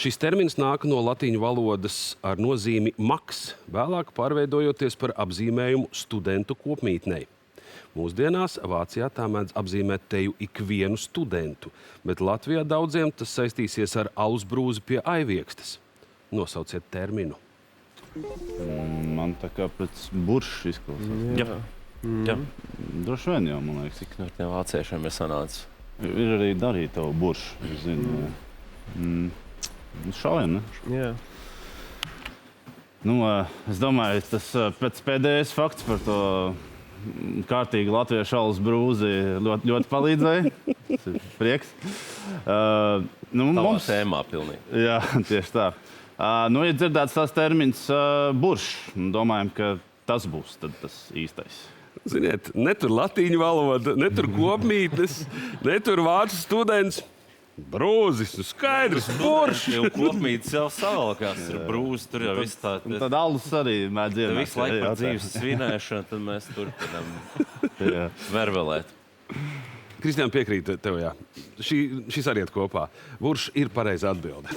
Šis termins nāk no latīņu valodas ar nozīmi maks, vēlāk pārveidojoties par apzīmējumu studentu kopmītnei. Mūsdienās Vācijā tā mēdz apzīmēt teju ikvienu studentu, bet Latvijā daudziem tas saistīsies ar alus brūzi pie Aiviekstes. Nosauciet terminu. Man tā kā pēc buršs izklausās. Jā. Droši vien jau, man liekas. Cik no tiem vāciešiem ir sanācis? Ir arī darīta tavu buršu, es zinu. Šaujam, ne? Jā. Nu, es domāju, tas pēc pēdējais fakts par to kārtīgi latviešu alus brūzi ļoti palīdzēja. Tas ir prieks. Tavā tēmā pilnīgi. Jā, tieši tā. Ir dzirdēts tās termins buršs. Domājam, ka tas būs tad tas īstais. Ziniet, ne tur latīņu valoda, ne tur kopmītnes, ne tur vācu students. Brūzis, skaidrs, buršs. Jau kopmītis jau savalkās, ir brūzi, tur jau viss tā. Tad alus arī mēdz ienākt. Visu laiku par dzīves svinēšanu, tad mēs turpinām vervelēt. Kristiāna, piekrīt tev, jā. Šis arī iet kopā. Buršs ir pareiza atbilde.